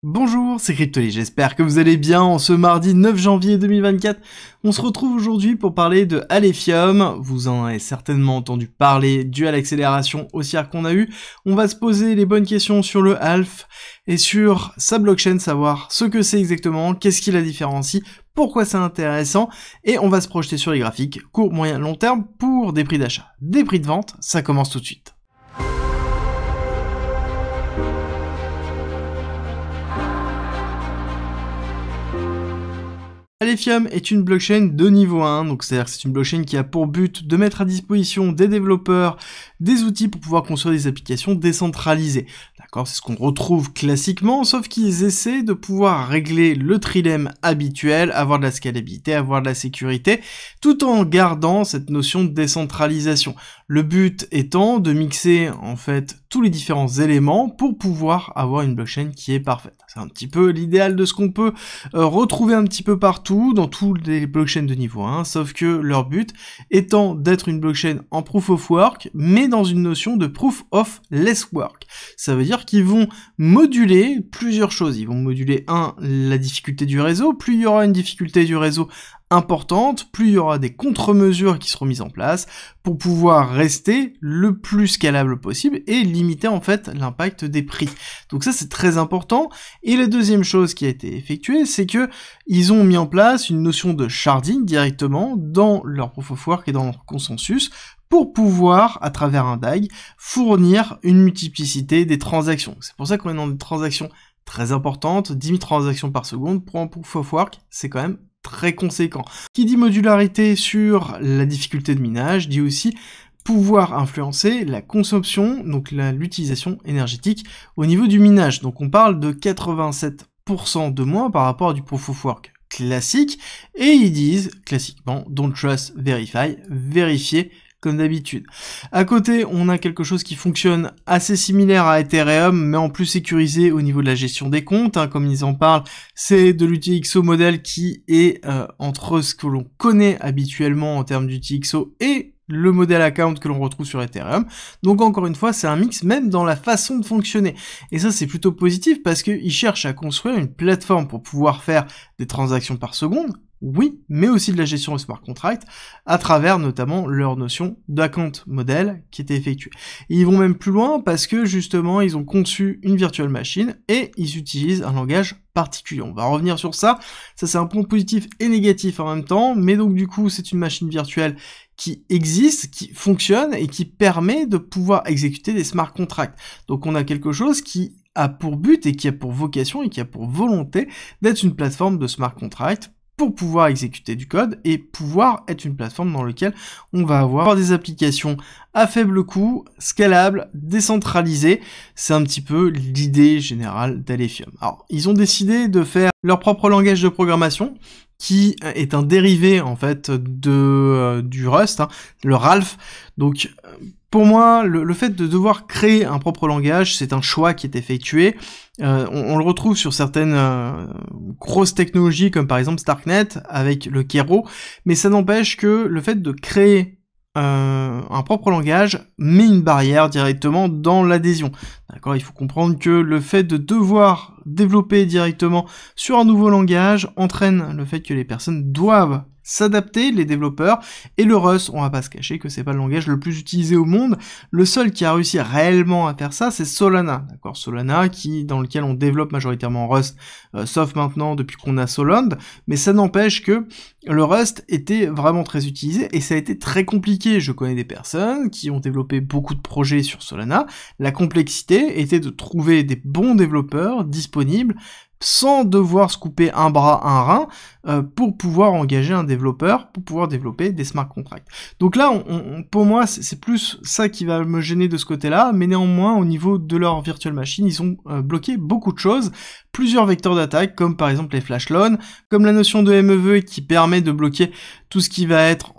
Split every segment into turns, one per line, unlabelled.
Bonjour, c'est Cryptoly, j'espère que vous allez bien en ce mardi 9 janvier 2024. On se retrouve aujourd'hui pour parler de Alephium. Vous en avez certainement entendu parler dû à l'accélération haussière qu'on a eue. On va se poser les bonnes questions sur le Alph et sur sa blockchain, savoir ce que c'est exactement, qu'est-ce qui la différencie, pourquoi c'est intéressant, et on va se projeter sur les graphiques court, moyen, long terme pour des prix d'achat, des prix de vente. Ça commence tout de suite. Alephium est une blockchain de niveau 1, donc c'est-à-dire que c'est une blockchain qui a pour but de mettre à disposition des développeurs des outils pour pouvoir construire des applications décentralisées. D'accord, c'est ce qu'on retrouve classiquement, sauf qu'ils essaient de pouvoir régler le trilemme habituel, avoir de la scalabilité, avoir de la sécurité, tout en gardant cette notion de décentralisation. Le but étant de mixer en fait tous les différents éléments pour pouvoir avoir une blockchain qui est parfaite. C'est un petit peu l'idéal de ce qu'on peut retrouver un petit peu partout dans toutes les blockchains de niveau 1, sauf que leur but étant d'être une blockchain en proof of work, mais dans une notion de proof of less work. Ça veut dire qu'ils vont moduler plusieurs choses. Ils vont moduler la difficulté du réseau. Plus il y aura une difficulté du réseau importante, plus il y aura des contre-mesures qui seront mises en place pour pouvoir rester le plus scalable possible et limiter en fait l'impact des prix. Donc ça c'est très important. Et la deuxième chose qui a été effectuée, c'est que ils ont mis en place une notion de sharding directement dans leur proof of work et dans leur consensus pour pouvoir, à travers un DAG, fournir une multiplicité des transactions. C'est pour ça qu'on est dans des transactions très importantes, 10 000 transactions par seconde pour un proof of work, c'est quand même très conséquent. Qui dit modularité sur la difficulté de minage, dit aussi pouvoir influencer la consommation, donc l'utilisation énergétique au niveau du minage. Donc on parle de 87% de moins par rapport à du proof of work classique, et ils disent classiquement don't trust, verify, vérifier comme d'habitude. À côté, on a quelque chose qui fonctionne assez similaire à Ethereum, mais en plus sécurisé au niveau de la gestion des comptes, comme ils en parlent, c'est de l'UTXO modèle qui est entre ce que l'on connaît habituellement en termes d'UTXO et le modèle account que l'on retrouve sur Ethereum. Donc encore une fois, c'est un mix même dans la façon de fonctionner. Et ça, c'est plutôt positif parce qu'ils cherchent à construire une plateforme pour pouvoir faire des transactions par seconde, oui, mais aussi de la gestion de smart contract, à travers notamment leur notion d'account modèle qui était effectuée. Et ils vont même plus loin parce que justement, ils ont conçu une virtual machine et ils utilisent un langage particulier. On va revenir sur ça. Ça, c'est un point positif et négatif en même temps, mais donc du coup, c'est une machine virtuelle qui existe, qui fonctionne et qui permet de pouvoir exécuter des smart contracts. Donc on a quelque chose qui a pour but et qui a pour vocation et qui a pour volonté d'être une plateforme de smart contract pour pouvoir exécuter du code et pouvoir être une plateforme dans laquelle on va avoir des applications à faible coût, scalables, décentralisées. C'est un petit peu l'idée générale d'Alephium. Alors, ils ont décidé de faire leur propre langage de programmation, qui est un dérivé en fait du Rust, le Ralph. Donc pour moi, le fait de devoir créer un propre langage, c'est un choix qui est effectué. On le retrouve sur certaines grosses technologies comme par exemple Starknet avec le Kero, mais ça n'empêche que le fait de créer un propre langage met une barrière directement dans l'adhésion. D'accord, il faut comprendre que le fait de devoir développer directement sur un nouveau langage entraîne le fait que les personnes doivent s'adapter, les développeurs, et le Rust, on va pas se cacher que c'est pas le langage le plus utilisé au monde. Le seul qui a réussi réellement à faire ça, c'est Solana, d'accord, Solana dans lequel on développe majoritairement Rust, sauf maintenant depuis qu'on a Solend, mais ça n'empêche que le Rust était vraiment très utilisé et ça a été très compliqué. Je connais des personnes qui ont développé beaucoup de projets sur Solana. La complexité était de trouver des bons développeurs disponibles sans devoir se couper un bras, un rein, pour pouvoir engager un développeur, pour pouvoir développer des smart contracts. Donc là, pour moi, c'est plus ça qui va me gêner de ce côté-là, mais néanmoins, au niveau de leur virtual machine, ils ont bloqué beaucoup de choses, plusieurs vecteurs d'attaque, comme par exemple les flash loans, comme la notion de MEV qui permet de bloquer tout ce qui va être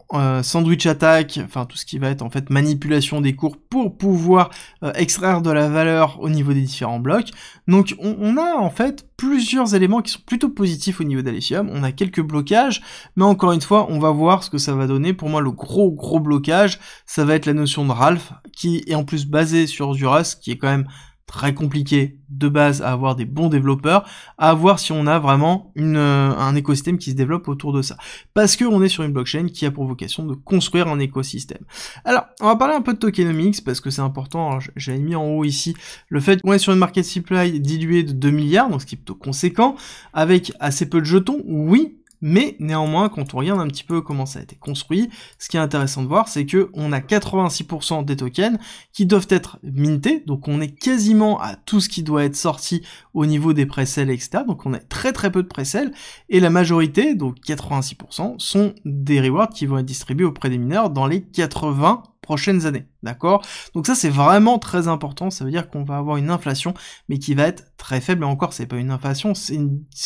sandwich attack, enfin tout ce qui va être en fait manipulation des cours pour pouvoir extraire de la valeur au niveau des différents blocs. Donc on a en fait plusieurs éléments qui sont plutôt positifs au niveau d'Alephium. On a quelques blocages, mais encore une fois, on va voir ce que ça va donner. Pour moi, le gros blocage, ça va être la notion de Ralph, qui est en plus basée sur du Rust, qui est quand même très compliqué de base à avoir des bons développeurs, à voir si on a vraiment un écosystème qui se développe autour de ça. Parce qu'on est sur une blockchain qui a pour vocation de construire un écosystème. Alors, on va parler un peu de tokenomics, parce que c'est important. J'avais mis en haut ici le fait qu'on est sur une market supply diluée de 2 milliards, donc ce qui est plutôt conséquent, avec assez peu de jetons, oui, mais néanmoins, quand on regarde un petit peu comment ça a été construit, ce qui est intéressant de voir, c'est que on a 86% des tokens qui doivent être mintés, donc on est quasiment à tout ce qui doit être sorti au niveau des presales, etc. Donc on a très très peu de presales, et la majorité, donc 86%, sont des rewards qui vont être distribués auprès des mineurs dans les 80 prochaines années, d'accord? Donc ça c'est vraiment très important, ça veut dire qu'on va avoir une inflation, mais qui va être très faible, et encore c'est pas une inflation, c'est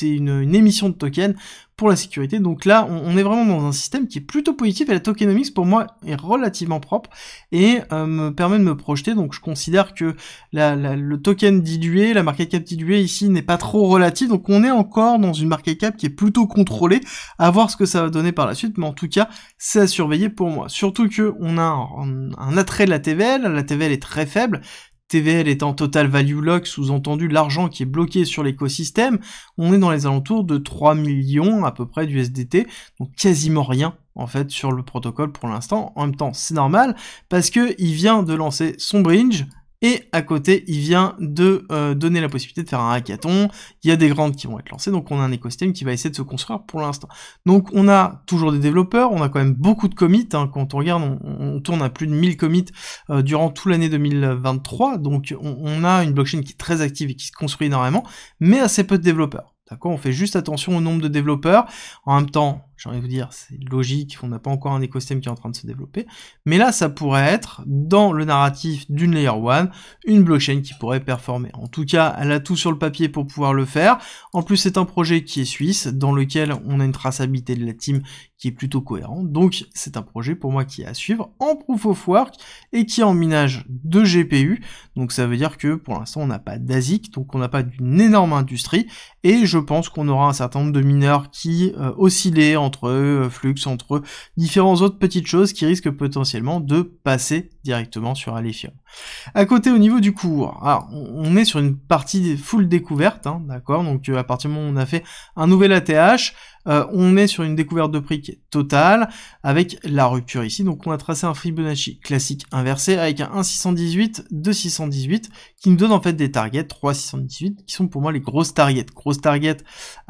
une émission de tokens pour la sécurité. Donc là on est vraiment dans un système qui est plutôt positif, et la tokenomics pour moi est relativement propre, et me permet de me projeter. Donc je considère que le token dilué, la market cap diluée ici n'est pas trop relative, donc on est encore dans une market cap qui est plutôt contrôlée, à voir ce que ça va donner par la suite, mais en tout cas c'est à surveiller pour moi, surtout que on a un attrait de la TVL est très faible, TVL étant Total Value Lock, sous-entendu l'argent qui est bloqué sur l'écosystème, on est dans les alentours de 3 millions à peu près d'USDT, donc quasiment rien en fait sur le protocole pour l'instant. En même temps c'est normal, parce que il vient de lancer son bridge, et à côté, il vient de donner la possibilité de faire un hackathon, il y a des grandes qui vont être lancées, donc on a un écosystème qui va essayer de se construire pour l'instant. Donc on a toujours des développeurs, on a quand même beaucoup de commits, hein. Quand on regarde, on tourne à plus de 1000 commits durant toute l'année 2023, donc on a une blockchain qui est très active et qui se construit énormément, mais assez peu de développeurs. D'accord, on fait juste attention au nombre de développeurs. En même temps, j'ai envie de vous dire, c'est logique, on n'a pas encore un écosystème qui est en train de se développer. Mais là, ça pourrait être, dans le narratif d'une Layer 1, une blockchain qui pourrait performer. En tout cas, elle a tout sur le papier pour pouvoir le faire. En plus, c'est un projet qui est suisse, dans lequel on a une traçabilité de la team qui est plutôt cohérente. Donc, c'est un projet pour moi qui est à suivre en Proof of Work et qui est en minage de GPU. Donc, ça veut dire que pour l'instant, on n'a pas d'ASIC, donc on n'a pas d'une énorme industrie. Et je pense qu'on aura un certain nombre de mineurs qui oscillaient entre Flux, entre différentes autres petites choses qui risquent potentiellement de passer directement sur Alephium. À côté, au niveau du cours, alors, on est sur une partie full découverte, hein, d'accord, donc à partir du moment où on a fait un nouvel ATH, on est sur une découverte de prix qui est totale, avec la rupture ici, donc on a tracé un Fibonacci classique inversé, avec un 1,618, 2,618, qui nous donne en fait des targets, 3,618, qui sont pour moi les grosses targets. Grosses targets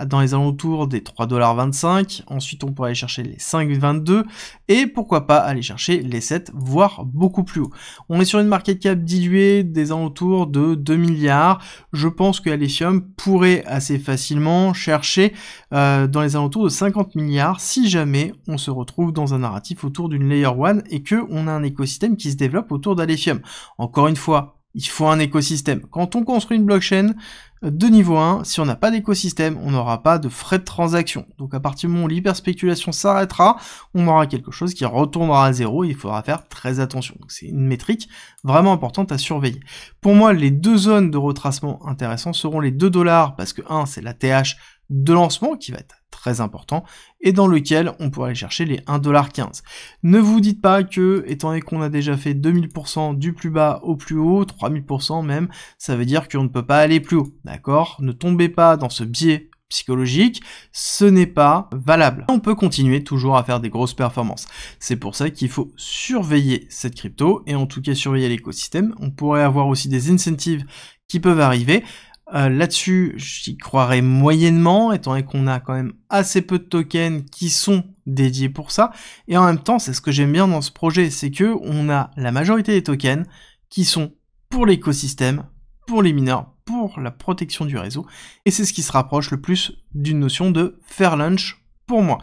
dans les alentours des 3,25$, ensuite on pourrait aller chercher les 5,22, et pourquoi pas aller chercher les 7, voire beaucoup plus haut. On est sur une market cap diluée des alentours de 2 milliards, je pense que Alephium pourrait assez facilement chercher dans les alentours de 50 milliards si jamais on se retrouve dans un narratif autour d'une Layer 1 et que on a un écosystème qui se développe autour d'Alephium. Encore une fois, il faut un écosystème. Quand on construit une blockchain de niveau 1, si on n'a pas d'écosystème, on n'aura pas de frais de transaction. Donc à partir du moment où l'hyperspéculation s'arrêtera, on aura quelque chose qui retournera à zéro et il faudra faire très attention. Donc c'est une métrique vraiment importante à surveiller. Pour moi, les deux zones de retracement intéressantes seront les 2$, parce que 1, c'est la TH de lancement qui va être très important, et dans lequel on pourrait aller chercher les 1,15$. Ne vous dites pas que, étant donné qu'on a déjà fait 2000% du plus bas au plus haut, 3000% même, ça veut dire qu'on ne peut pas aller plus haut, d'accord? Ne tombez pas dans ce biais psychologique, ce n'est pas valable. On peut continuer toujours à faire des grosses performances. C'est pour ça qu'il faut surveiller cette crypto, et en tout cas surveiller l'écosystème. On pourrait avoir aussi des incentives qui peuvent arriver. Là-dessus, j'y croirais moyennement, étant donné qu'on a quand même assez peu de tokens qui sont dédiés pour ça. Et en même temps, c'est ce que j'aime bien dans ce projet, c'est que on a la majorité des tokens qui sont pour l'écosystème, pour les mineurs, pour la protection du réseau. Et c'est ce qui se rapproche le plus d'une notion de fair lunch pour moi.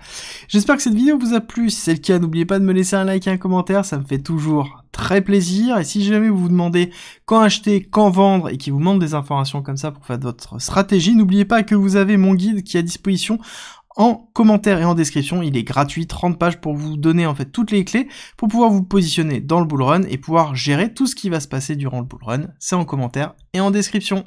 J'espère que cette vidéo vous a plu. Si c'est le cas, n'oubliez pas de me laisser un like et un commentaire, ça me fait toujours très plaisir. Et si jamais vous vous demandez quand acheter, quand vendre, et qu'il vous manque des informations comme ça pour faire votre stratégie, n'oubliez pas que vous avez mon guide qui est à disposition en commentaire et en description. Il est gratuit, 30 pages pour vous donner en fait toutes les clés pour pouvoir vous positionner dans le bull run et pouvoir gérer tout ce qui va se passer durant le bull run. C'est en commentaire et en description.